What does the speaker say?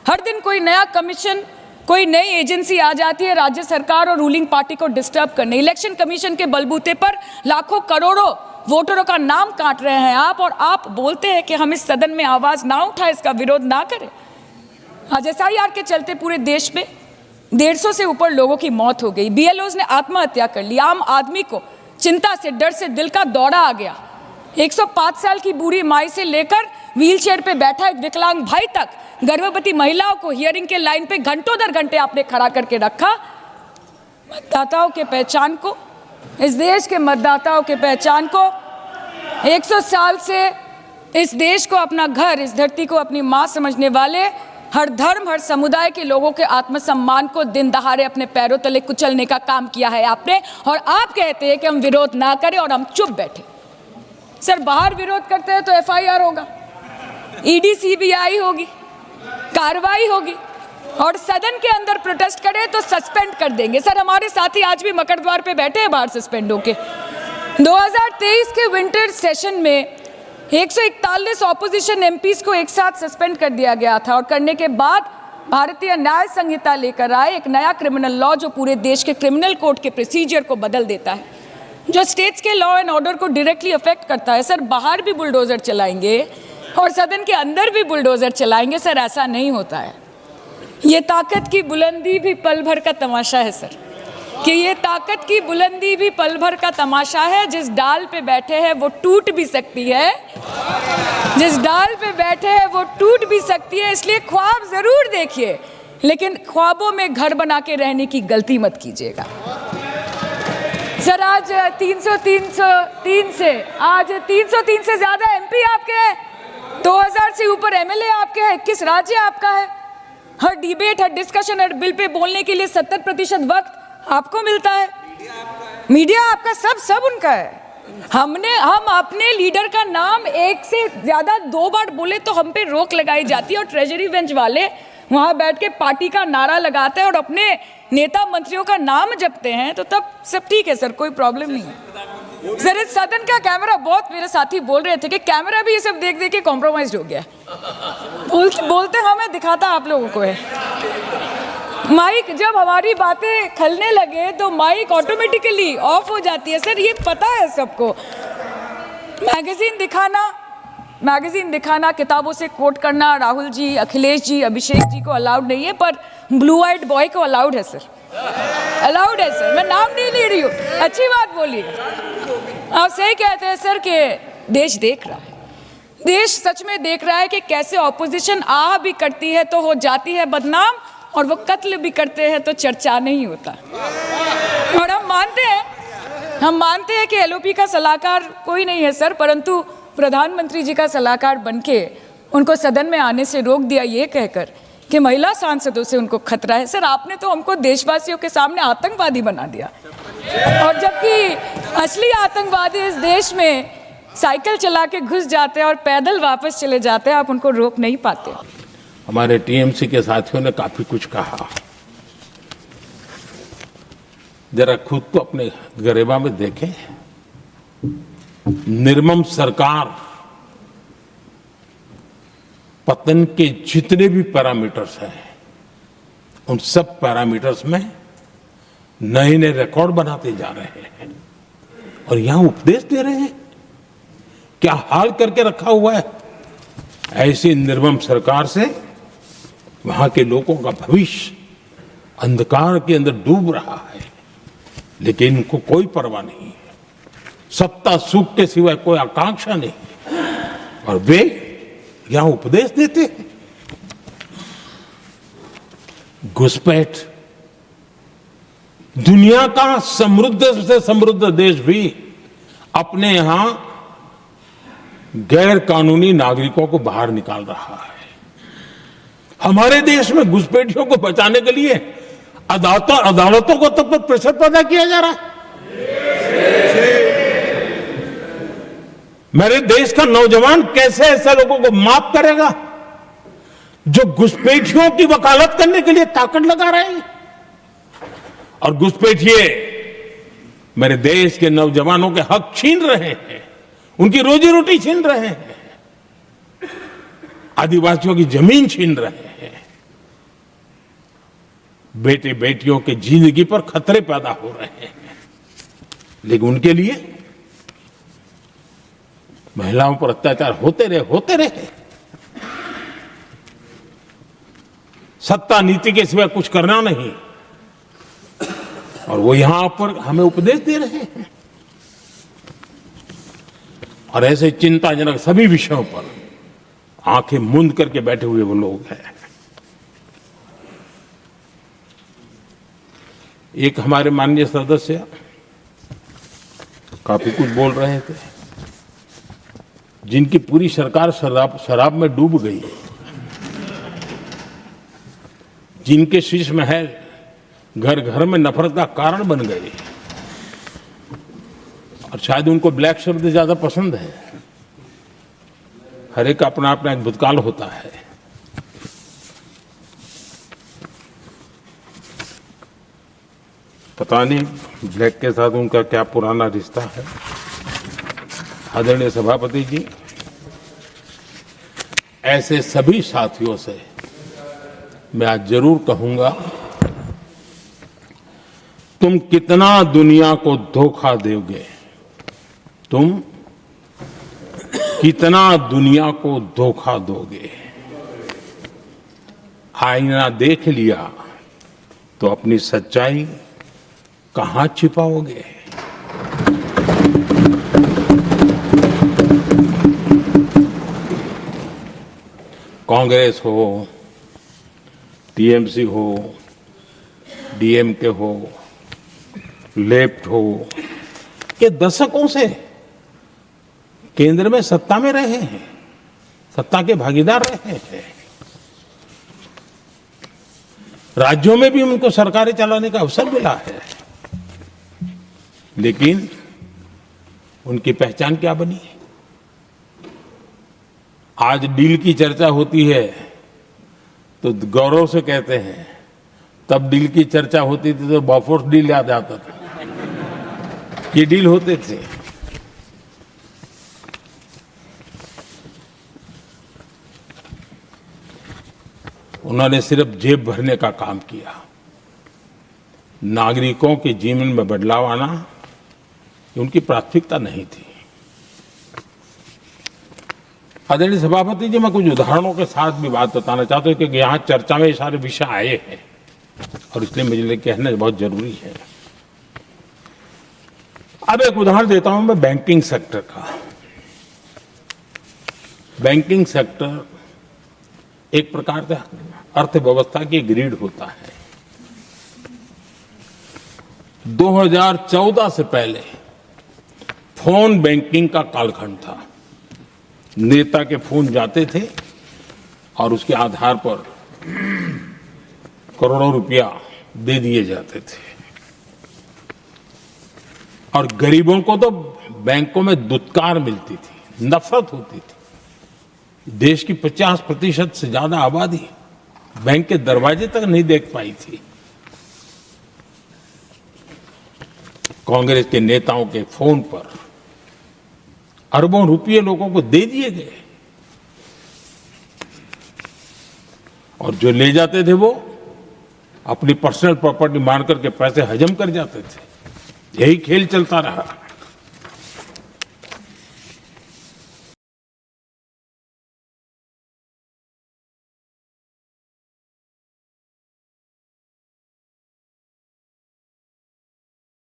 हर दिन कोई नया कमीशन, कोई नई एजेंसी आ जाती है राज्य सरकार और रूलिंग पार्टी को डिस्टर्ब करने। इलेक्शन कमीशन के बलबूते पर लाखों करोड़ों वोटरों का नाम काट रहे हैं आप, और आप बोलते हैं कि हम इस सदन में आवाज ना उठाएं, इसका विरोध ना करें। आज SIR के चलते पूरे देश में 150 से ऊपर लोगों की मौत हो गई। BLOs ने आत्महत्या कर ली। आम आदमी को चिंता से, डर से दिल का दौरा आ गया। 105 साल की बूढ़ी माई से लेकर व्हीलचेयर पे बैठा एक विकलांग भाई तक, गर्भवती महिलाओं को हियरिंग के लाइन पे घंटों दर घंटे आपने खड़ा करके रखा। मतदाताओं के पहचान को, इस देश के मतदाताओं के पहचान को, 100 साल से इस देश को अपना घर, इस धरती को अपनी माँ समझने वाले, हर धर्म, हर समुदाय के लोगों के आत्मसम्मान को दिन दहाड़े अपने पैरों तले कुचलने का काम किया है आपने। और आप कहते हैं कि हम विरोध ना करें और हम चुप बैठे। सर, बाहर विरोध करते हैं तो FIR होगा, ED CBI होगी, कार्रवाई होगी, और सदन के अंदर प्रोटेस्ट करें तो सस्पेंड कर देंगे। सर, हमारे साथी आज भी मकर द्वार पे बैठे हैं बाहर सस्पेंड होके। 2023 के विंटर सेशन में 141 ऑपोजिशन MPs को एक साथ सस्पेंड कर दिया गया था, और करने के बाद भारतीय न्याय संहिता लेकर आए एक नया क्रिमिनल लॉ जो पूरे देश के क्रिमिनल कोड के प्रोसीजर को बदल देता है, जो स्टेट्स के लॉ एंड ऑर्डर को डायरेक्टली अफेक्ट करता है। सर, बाहर भी बुलडोजर चलाएंगे और सदन के अंदर भी बुलडोजर चलाएंगे। सर, ऐसा नहीं होता है। ये ताकत की बुलंदी भी पल भर का तमाशा है सर, कि ये ताकत की बुलंदी भी पल भर का तमाशा है। जिस डाल पे बैठे हैं वो टूट भी सकती है, जिस डाल पे बैठे हैं वो टूट भी सकती है। इसलिए ख्वाब जरूर देखिए, लेकिन ख्वाबों में घर बना के रहने की गलती मत कीजिएगा। सर, आज 303 से ज्यादा MP आपके हैं, 2000 से ऊपर MLA आपके हैं, 21 राज्य आपका है। हर डिबेट, हर डिस्कशन, हर बिल पे बोलने के लिए 70% वक्त आपको मिलता है। मीडिया आपका, सब उनका है। हम अपने लीडर का नाम एक से ज्यादा 2 बार बोले तो हम पे रोक लगाई जाती है, और ट्रेजरी बेंच वाले वहां बैठ के पार्टी का नारा लगाते हैं और अपने नेता मंत्रियों का नाम जपते हैं, तो तब सब ठीक है सर, कोई प्रॉब्लम नहीं है। सर, इस सदन का कैमरा, बहुत मेरे साथी बोल रहे थे कि कैमरा भी ये सब देख देख के कॉम्प्रोमाइज हो गया। बोलते हमें दिखाता आप लोगों को है। माइक जब हमारी बातें खलने लगे तो माइक ऑटोमेटिकली ऑफ हो जाती है। सर, ये पता है सबको। मैगजीन दिखाना, किताबों से कोट करना राहुल जी, अखिलेश जी, अभिषेक जी को अलाउड नहीं है, पर ब्लू आइड बॉय को अलाउड है सर, अलाउड है सर। मैं नाम नहीं ले रही हूँ, अच्छी बात बोलिए। आप सही कहते हैं सर कि देश देख रहा है, देश सच में देख रहा है कि कैसे ऑपोजिशन आ भी करती है तो हो जाती है बदनाम, और वो कत्ल भी करते हैं तो चर्चा नहीं होता। और हम मानते हैं कि LOP का सलाहकार कोई नहीं है सर, परंतु प्रधानमंत्री जी का सलाहकार बनके उनको सदन में आने से रोक दिया, ये कहकर कि महिला सांसदों से उनको खतरा है। सर, आपने तो हमको देशवासियों के सामने आतंकवादी बना दिया, और जबकि असली आतंकवादी इस देश में साइकिल चला के घुस जाते हैं और पैदल वापस चले जाते हैं, आप उनको रोक नहीं पाते। हमारे TMC के साथियों ने काफी कुछ कहा, जरा खुद को अपने गरेबा में देखें। निर्मम सरकार पतन के जितने भी पैरामीटर्स हैं, उन सब पैरामीटर्स में नए नए रिकॉर्ड बनाते जा रहे हैं, और यहां उपदेश दे रहे हैं। क्या हाल करके रखा हुआ है। ऐसी निर्मम सरकार से वहां के लोगों का भविष्य अंधकार के अंदर डूब रहा है, लेकिन इनको कोई परवाह नहीं है। सत्ता सुख के सिवाय कोई आकांक्षा नहीं है, और वे यहां उपदेश देते हैं। घुसपैठ, दुनिया का समृद्ध से समृद्ध देश भी अपने यहां गैर कानूनी नागरिकों को बाहर निकाल रहा है। हमारे देश में घुसपैठियों को बचाने के लिए अदालतों को तब तक प्रेशर पैदा किया जा रहा है। मेरे देश का नौजवान कैसे ऐसे लोगों को माफ करेगा जो घुसपैठियों की वकालत करने के लिए ताकत लगा रहे हैं। और घुसपैठिए मेरे देश के नौजवानों के हक छीन रहे हैं, उनकी रोजी रोटी छीन रहे हैं, आदिवासियों की जमीन छीन रहे हैं। बेटे बेटियों की जिंदगी पर खतरे पैदा हो रहे हैं, लेकिन उनके लिए महिलाओं पर अत्याचार होते रहे। सत्ता नीति के सिवा कुछ करना नहीं, और वो यहां पर हमें उपदेश दे रहे हैं। और ऐसे चिंताजनक सभी विषयों पर आंखें मूंद करके बैठे हुए वो लोग हैं। एक हमारे माननीय सदस्य काफी कुछ बोल रहे थे, जिनकी पूरी सरकार शराब में डूब गई, जिनके शीश महल घर घर में नफरत का कारण बन गए, और शायद उनको ब्लैक शब्द ज्यादा पसंद है। हर एक अपना अपना एक भूतकाल होता है। पता नहीं ब्लैक के साथ उनका क्या पुराना रिश्ता है। आदरणीय सभापति जी, ऐसे सभी साथियों से मैं आज जरूर कहूंगा, तुम कितना दुनिया को धोखा दोगे, तुम कितना दुनिया को धोखा दोगे। आईना देख लिया तो अपनी सच्चाई कहां छिपाओगे। कांग्रेस हो, टीएमसी हो, डीएमके हो, लेफ्ट हो, ये दशकों से केंद्र में सत्ता में रहे हैं, सत्ता के भागीदार रहे हैं। राज्यों में भी उनको सरकारें चलाने का अवसर मिला है, लेकिन उनकी पहचान क्या बनी। आज डील की चर्चा होती है तो गौरव से कहते हैं, तब डील की चर्चा होती थी तो बॉफोर्स डील याद आता था। ये डील होते थे। उन्होंने सिर्फ जेब भरने का काम किया। नागरिकों के जीवन में बदलाव आना उनकी प्राथमिकता नहीं थी। आदरणीय सभापति जी, मैं कुछ उदाहरणों के साथ भी बात बताना चाहता हूं, क्योंकि यहाँ चर्चा में ये सारे विषय आए हैं और इसलिए मुझे कहना बहुत जरूरी है। अब एक उदाहरण देता हूं मैं बैंकिंग सेक्टर का। बैंकिंग सेक्टर एक प्रकार का अर्थव्यवस्था की ग्रिड होता है। 2014 से पहले फोन बैंकिंग का कालखंड था। नेता के फोन जाते थे और उसके आधार पर करोड़ों रुपया दे दिए जाते थे, और गरीबों को तो बैंकों में दुत्कार मिलती थी, नफरत होती थी। देश की 50% से ज्यादा आबादी बैंक के दरवाजे तक नहीं देख पाई थी। कांग्रेस के नेताओं के फोन पर अरबों रुपये लोगों को दे दिए गए, और जो ले जाते थे वो अपनी पर्सनल प्रॉपर्टी मान करके पैसे हजम कर जाते थे। यही खेल चलता रहा।